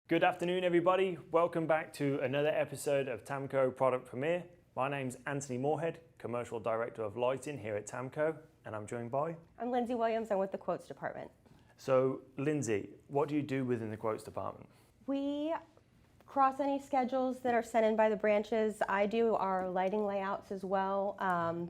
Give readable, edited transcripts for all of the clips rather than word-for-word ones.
Good afternoon, everybody. Welcome back to another episode of Tamco Product Premiere. My name's Anthony Moorhead, Commercial Director of Lighting here at Tamco, and I'm joined by... I'm Lindsay Williams. I'm with the Quotes Department. So, Lindsay, what do you do within the Quotes Department? We cross any schedules that are sent in by the branches. I do our lighting layouts as well.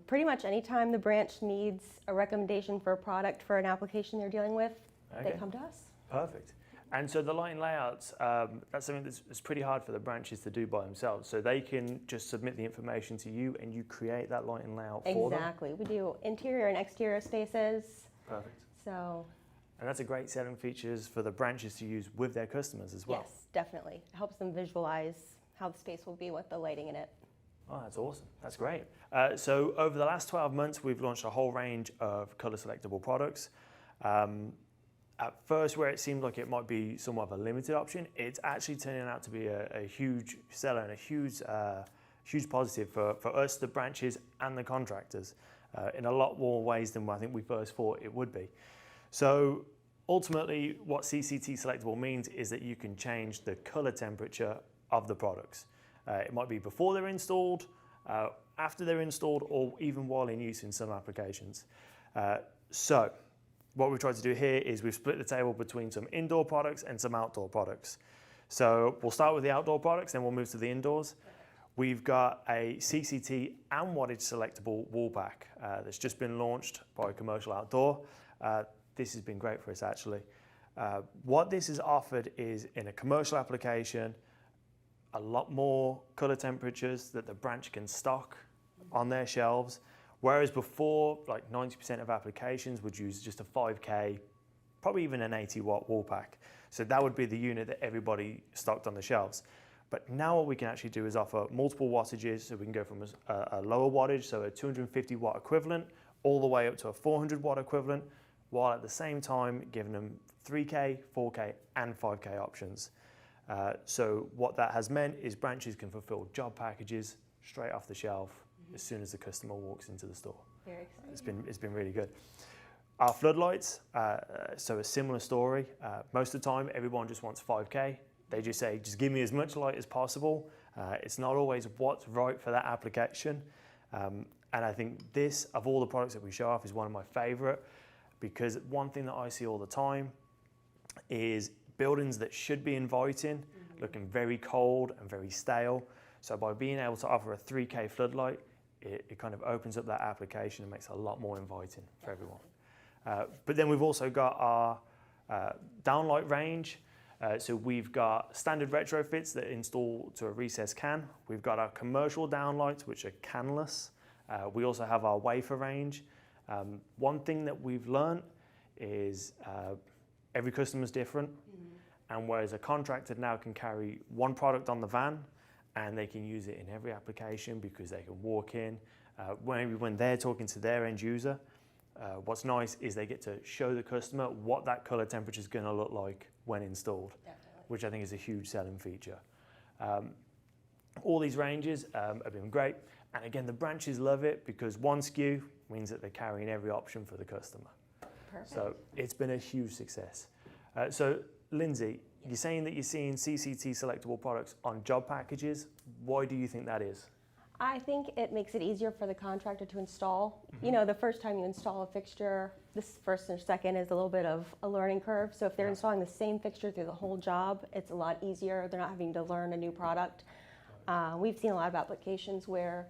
Pretty much anytime the branch needs a recommendation for a product for an application they're dealing with, they come to us. Perfect. And so the lighting layouts, that's something that's pretty hard for the branches to do by themselves. So they can just submit the information to you and you create that lighting layout for them? Exactly. We do interior and exterior spaces. Perfect. So. And that's a great selling features for the branches to use with their customers as well. Yes, definitely. It helps them visualize how the space will be with the lighting in it. Oh, that's awesome. That's great. So over the last 12 months, we've launched a whole range of color selectable products. At first, where it seemed like it might be somewhat of a limited option, it's actually turning out to be a huge seller and a huge positive for us, the branches and the contractors, in a lot more ways than I think we first thought it would be. So ultimately, what CCT Selectable means is that you can change the color temperature of the products. It might be before they're installed, after they're installed, or even while in use in some applications. So what we've tried to do here is we've split the table between some indoor products and some outdoor products. So we'll start with the outdoor products, then we'll move to the indoors. We've got a CCT and wattage selectable wall pack that's just been launched by Commercial Outdoor. This has been great for us actually. What this is offered is in a commercial application, a lot more color temperatures that the branch can stock on their shelves. Whereas before, like 90% of applications would use just a 5K, probably even an 80-watt wall pack. So that would be the unit that everybody stocked on the shelves. But now what we can actually do is offer multiple wattages, so we can go from a lower wattage, so a 250-watt equivalent, all the way up to a 400-watt equivalent, while at the same time giving them 3K, 4K, and 5K options. So what that has meant is branches can fulfill job packages straight off the shelf as soon as the customer walks into the store. Very exciting. It's been really good. Our floodlights, so a similar story. Most of the time, everyone just wants 5K. They just say, just give me as much light as possible. It's not always what's right for that application. And I think this, of all the products that we show off, is one of my favorite, because one thing that I see all the time is buildings that should be inviting, looking very cold and very stale. So by being able to offer a 3K floodlight, it kind of opens up that application and makes it a lot more inviting for everyone. But then we've also got our downlight range. So we've got standard retrofits that install to a recessed can. We've got our commercial downlights, which are canless. We also have our wafer range. One thing that we've learned is every customer's different. And whereas a contractor now can carry one product on the van, and they can use it in every application because they can walk in. When they're talking to their end user, what's nice is they get to show the customer what that color temperature is going to look like when installed, which I think is a huge selling feature. All these ranges have been great. And again, the branches love it because one SKU means that they're carrying every option for the customer. Perfect. So it's been a huge success. So Lindsay, you're saying that you're seeing CCT selectable products on job packages. Why do you think that is? I think it makes it easier for the contractor to install. You know, the first time you install a fixture, this first and second is a little bit of a learning curve. So if they're installing the same fixture through the whole job, it's a lot easier. They're not having to learn a new product. We've seen a lot of applications where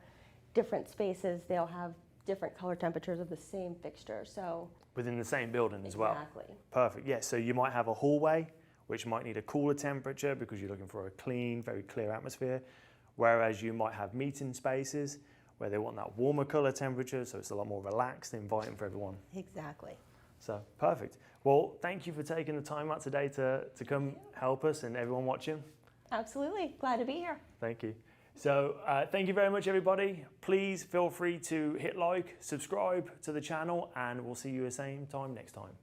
different spaces, they'll have different color temperatures of the same fixture. So within the same building as well. Exactly. Perfect. Yes. So you might have a hallway, which might need a cooler temperature because you're looking for a clean, very clear atmosphere. Whereas you might have meeting spaces where they want that warmer color temperature, so it's a lot more relaxed, inviting for everyone. Exactly. So perfect. Well, thank you for taking the time out today to come help us and everyone watching. Absolutely. Glad to be here. Thank you. So thank you very much, everybody. Please feel free to hit like, subscribe to the channel, and we'll see you the same time next time.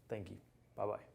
Thank you. Bye-bye.